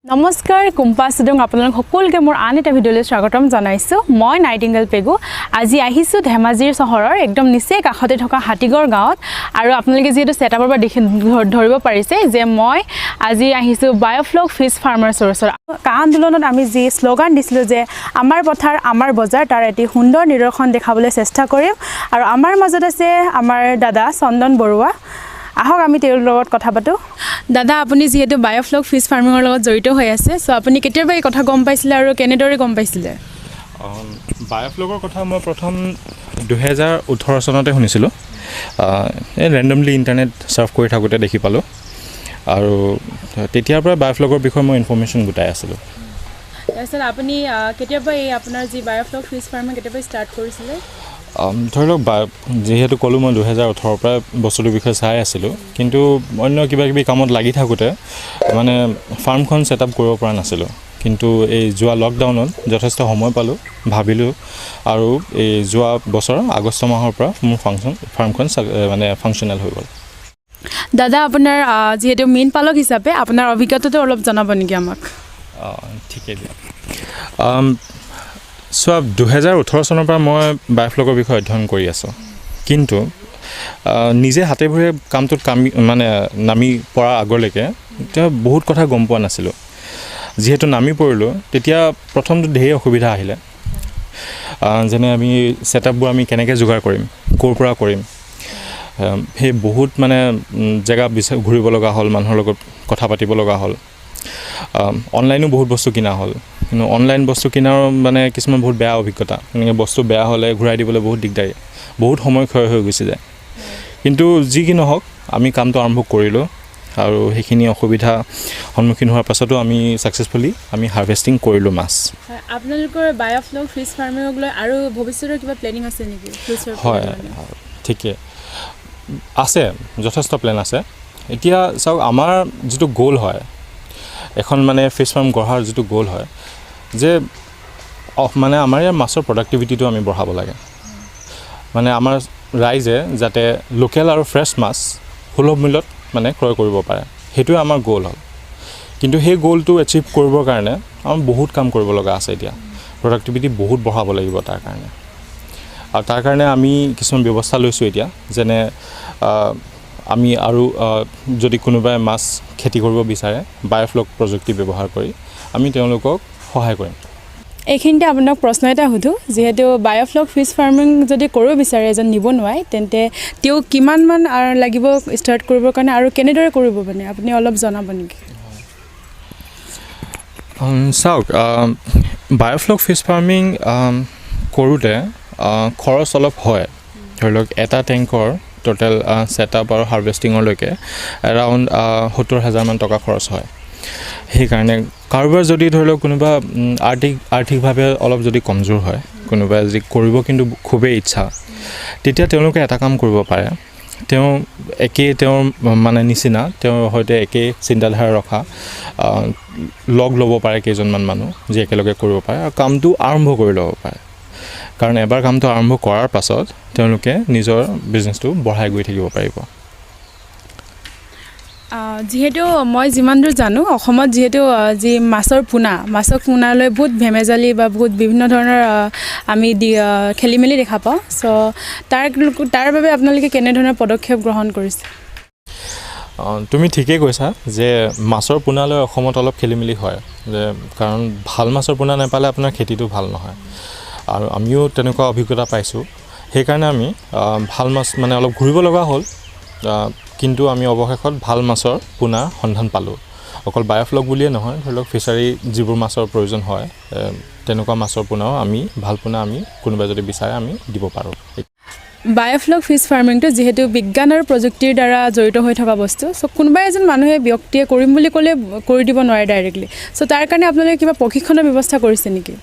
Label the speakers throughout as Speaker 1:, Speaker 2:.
Speaker 1: নমস্কাৰ কুম্পাছ ষ্টুডিঅ'ক আপোনালোক সকলোকে মোৰ আন এটা ভিডিঅ'লৈ স্বাগতম জনাইছোঁ মই নাইটিংগেল পেগু আজি আহিছোঁ ধেমাজিৰ চহৰৰ একদম নিচে কাষতে থকা হাতীগড় গাঁৱত আৰু আপোনালোকে যেহেতু সেটআপৰ পৰা ধৰিব পাৰিছে যে মই আজি আহিছোঁ বায়োফ্লক ফিছ ফাৰ্মাৰ্ছৰ ওচৰত কা আন্দোলনত আমি যি শ্লোগান দিছিলোঁ যে আমাৰ পথাৰ আমাৰ বজাৰ তাৰ এটি সুন্দৰ নিদৰ্শন দেখাবলৈ চেষ্টা কৰিম আৰু আমাৰ মাজত আছে আমাৰ দাদা চন্দন বৰুৱা আহক আমি তেওঁৰ লগত কথা পাতো দাদা আপুনি যেহেতু বায়োফ্লক ফিছ ফাৰ্মিঙৰ লগত জড়িত হৈ আছে সো আপুনি কেতিয়াবা এই কথা গম পাইছিলে আৰু কেনেদৰে গম পাইছিলে
Speaker 2: বায়োফ্লকৰ কথা মই প্ৰথম 2018 চনতে শুনিছিলোঁ ৰেণ্ডমলি ইণ্টাৰনেট সাৰ্ফ কৰি থাকোঁতে দেখি পালোঁ আৰু তেতিয়াৰ পৰা বায়োফ্লকৰ বিষয়ে মই ইনফৰমেশ্যন গোটাই আছিলোঁ
Speaker 1: তাৰপিছত আপুনি কেতিয়াবা এই আপোনাৰ যি বায়োফ্লক ফিছ ফাৰ্মিং কেতিয়াবা ষ্টাৰ্ট কৰিছিলে
Speaker 2: ধৰি লওক যিহেতু ক'লোঁ মই 2018 পৰা বস্তুটোৰ বিষয়ে চাই আছিলোঁ কিন্তু অন্য কিবা কিবি কামত লাগি থাকোঁতে মানে ফাৰ্মখন ছেটআপ কৰিব পৰা নাছিলোঁ কিন্তু এই যোৱা লকডাউনত যথেষ্ট সময় পালোঁ ভাবিলোঁ আৰু এই যোৱা বছৰ আগষ্ট মাহৰ পৰা মোৰ ফাৰ্মখন মানে ফাংচনেল হৈ গ'ল
Speaker 1: দাদা আপোনাৰ যেহেতু মেইন পালক হিচাপে আপোনাৰ অভিজ্ঞতাটো অলপ জনাব নেকি আমাক
Speaker 2: ঠিকেই দিয়া চোৱা 2018 চনৰ পৰা মই বায়োফ্লকৰ বিষয়ে অধ্যয়ন কৰি আছোঁ কিন্তু নিজে হাতে ভৰিয়ে কামটোত নামি পৰাৰ আগলৈকে এতিয়া বহুত কথা গম পোৱা নাছিলোঁ যিহেতু নামি পৰিলোঁ তেতিয়া প্ৰথমটো ঢেৰ অসুবিধা আহিলে যেনে আমি ছেটআপবোৰ আমি কেনেকৈ যোগাৰ কৰিম ক'ৰ পৰা কৰিম সেই বহুত মানে জেগা ঘূৰিব লগা হ'ল মানুহৰ লগত কথা পাতিব লগা হ'ল অনলাইনো বহুত বস্তু কিনা হ'ল কিন্তু অনলাইন বস্তু কিনাৰ মানে কিছুমান বহুত বেয়া অভিজ্ঞতা এনেকৈ বস্তু বেয়া হ'লে ঘূৰাই দিবলৈ বহুত দিগদাৰী বহুত সময় ক্ষয় হৈ গুচি যায় কিন্তু যি কি নহওক আমি কামটো আৰম্ভ কৰিলোঁ আৰু সেইখিনি অসুবিধা সন্মুখীন হোৱাৰ পাছতো আমি ছাকচেছফুলি আমি হাৰ্ভেষ্টিং কৰিলোঁ মাছ
Speaker 1: আপোনালোকৰ বায়োফ্লক ফিছ ফাৰ্মিঙক লৈ আৰু ভৱিষ্যতৰ কিবা প্লেনিং আছে নেকি
Speaker 2: হয় ঠিকে আছে যথেষ্ট প্লেন আছে এতিয়া চাওক আমাৰ যিটো গ'ল হয় এখন মানে ফিছ ফাৰ্ম গঢ়াৰ যিটো গ'ল হয় যে মানে আমাৰ ইয়াৰ মাছৰ প্ৰডাক্টিভিটিটো আমি বঢ়াব লাগে মানে আমাৰ ৰাইজে যাতে লোকেল আৰু ফ্ৰেছ মাছ সুলভ মূল্যত মানে ক্ৰয় কৰিব পাৰে সেইটোৱে আমাৰ গ'ল হ'ল কিন্তু সেই গ'লটো এচিভ কৰিবৰ কাৰণে আমাৰ বহুত কাম কৰিব লগা আছে এতিয়া প্ৰডাক্টিভিটি বহুত বঢ়াব লাগিব তাৰ কাৰণে আৰু তাৰ কাৰণে আমি কিছুমান ব্যৱস্থা লৈছোঁ এতিয়া যেনে আমি আৰু যদি কোনোবাই মাছ খেতি কৰিব বিচাৰে বায়োফ্লক প্ৰযুক্তি ব্যৱহাৰ কৰি আমি তেওঁলোকক সহায় কৰিম
Speaker 1: এইখিনিতে আপোনাক প্ৰশ্ন এটা সুধোঁ যিহেতু বায়োফ্লক ফিছ ফাৰ্মিং যদি কৰিব বিচাৰে এজন নিবনুৱাই তেন্তে তেওঁ কিমানমান লাগিব ষ্টাৰ্ট কৰিবৰ কাৰণে আৰু কেনেদৰে কৰিব মানে আপুনি অলপ জনাব নেকি
Speaker 2: চাওক বায়োফ্লক ফিছ ফাৰ্মিং কৰোঁতে খৰচ অলপ হয় ধৰি লওক এটা টেংকৰ টোটেল ছেটআপ আৰু হাৰ্ভেষ্টিঙলৈকে এৰাউণ্ড 70,000 মান টকা খৰচ হয় সেইকাৰণে কাৰোবাৰ যদি ধৰি লওক কোনোবা আৰ্থিকভাৱে অলপ যদি কমজোৰ হয় কোনোবাই যদি কৰিব কিন্তু খুবেই ইচ্ছা তেতিয়া তেওঁলোকে এটা কাম কৰিব পাৰে তেওঁ তেওঁৰ মানে নিচিনা তেওঁৰ সৈতে একেই চিন্তাধাৰা ৰখা লগ ল'ব পাৰে কেইজনমান মানুহ যি একেলগে কৰিব পাৰে আৰু কামটো আৰম্ভ কৰি ল'ব পাৰে কাৰণ এবাৰ কামটো আৰম্ভ কৰাৰ পাছত তেওঁলোকে নিজৰ বিজনেছটো বঢ়াই গৈ থাকিব পাৰিব
Speaker 1: যিহেতু মই যিমান দূৰ জানো অসমত যিহেতু যি মাছৰ পোনালৈ বহুত ভেমেজালি বা বহুত বিভিন্ন ধৰণৰ আমি খেলি মেলি দেখা পাওঁ চ' তাৰ বাবে আপোনালোকে কেনেধৰণৰ পদক্ষেপ গ্ৰহণ কৰিছে
Speaker 2: তুমি ঠিকেই কৈছা যে মাছৰ পোনালৈ অসমত অলপ খেলি মেলি হয় যে কাৰণ ভাল মাছৰ পোনা নাপালে আপোনাৰ খেতিটো ভাল নহয় আৰু আমিও তেনেকুৱা অভিজ্ঞতা পাইছোঁ সেইকাৰণে আমি ভাল মাছ মানে অলপ ঘূৰিব লগা হ'ল কিন্তু আমি অৱশেষত ভাল মাছৰ পোনা সন্ধান পালোঁ অকল বায়োফ্লক বুলিয়ে নহয় ধৰি লওক ফিছাৰী যিবোৰ মাছৰ প্ৰয়োজন হয় তেনেকুৱা মাছৰ পোনাও আমি ভাল পোনা আমি কোনোবাই যদি বিচাৰে আমি দিব পাৰোঁ
Speaker 1: বায়োফ্লক ফিছ ফাৰ্মিংটো যিহেতু বিজ্ঞান আৰু প্ৰযুক্তিৰ দ্বাৰা জড়িত হৈ থকা বস্তু চ' কোনোবাই এজন মানুহে ব্যক্তিয়ে কৰিম বুলি ক'লে কৰি দিব নোৱাৰে ডাইৰেক্টলি চ' তাৰ কাৰণে আপোনালোকে কিবা প্ৰশিক্ষণৰ ব্যৱস্থা কৰিছে নেকি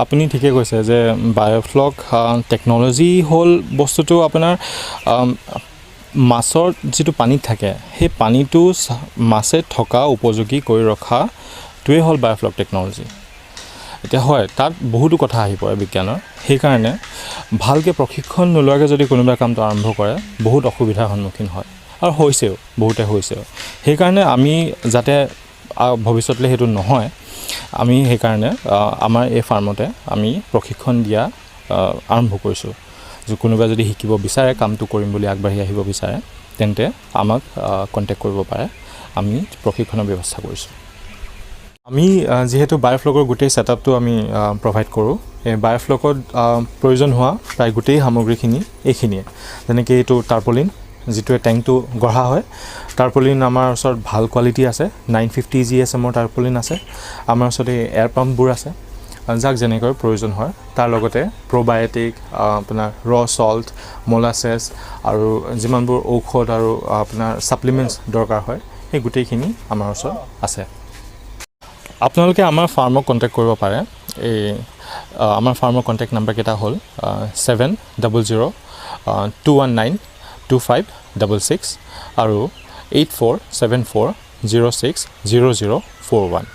Speaker 2: আপুনি ঠিকে কৈছে যে বায়োফ্লক টেকন'লজি হ'ল বস্তুটো আপোনাৰ মাছৰ যিটো পানীত থাকে সেই পানীটো মাছে থকা উপযোগী কৰি ৰখাটোৱে হ'ল বায়োফ্লক টেকন'লজি এতিয়া হয় তাত বহুতো কথা আহি পৰে বিজ্ঞানৰ সেইকাৰণে ভালকৈ প্ৰশিক্ষণ নোলোৱাকৈ যদি কোনোবাই কামটো আৰম্ভ কৰে বহুত অসুবিধাৰ সন্মুখীন হয় আৰু হৈছেও, বহুতে হৈছেও। সেইকাৰণে আমি যাতে ভৱিষ্যতলৈ সেইটো নহয়, আমি সেইকাৰণে আমাৰ এই ফাৰ্মতে আমি প্ৰশিক্ষণ দিয়া আৰম্ভ কৰিছোঁ। কোনোবাই যদি শিকিব বিচাৰে, কামটো কৰিম বুলি আগবাঢ়ি আহিব বিচাৰে, তেন্তে আমাক কণ্টেক্ট কৰিব পাৰে। আমি প্ৰশিক্ষণৰ ব্যৱস্থা কৰিছোঁ। আমি যিহেতু বায়'ফ্লকৰ গোটেই ছেটআপটো আমি প্ৰভাইড কৰোঁ, এই বায়'ফ্লকত প্ৰয়োজন হোৱা প্ৰায় গোটেই সামগ্ৰীখিনি এইখিনিয়ে। যেনেকৈ এইটো টাৰ্পলিন, যিটোৱে টেংকটো গঢ়া হয়। টাৰ্পলিন আমাৰ ওচৰত ভাল কোৱালিটি আছে, 950 GSM-ৰ টাৰ্পলিন আছে। আমাৰ ওচৰত এই এয়াৰ পাম্পবোৰ আছে, যাক যেনেকৈ প্ৰয়োজন হয়। তাৰ লগতে প্ৰ'বায়'টিক, আপোনাৰ চল্ট, মলাছেছ আৰু যিমানবোৰ ঔষধ আৰু আপোনাৰ ছাপ্লিমেণ্টছ দৰকাৰ হয়, সেই গোটেইখিনি আমাৰ ওচৰত আছে। আপোনালোকে আমাৰ ফাৰ্মক কণ্টেক্ট কৰিব পাৰে। আমাৰ ফাৰ্মৰ কণ্টেক্ট নাম্বাৰকেইটা হ'ল 7000-219-2566 আৰু 8474060041।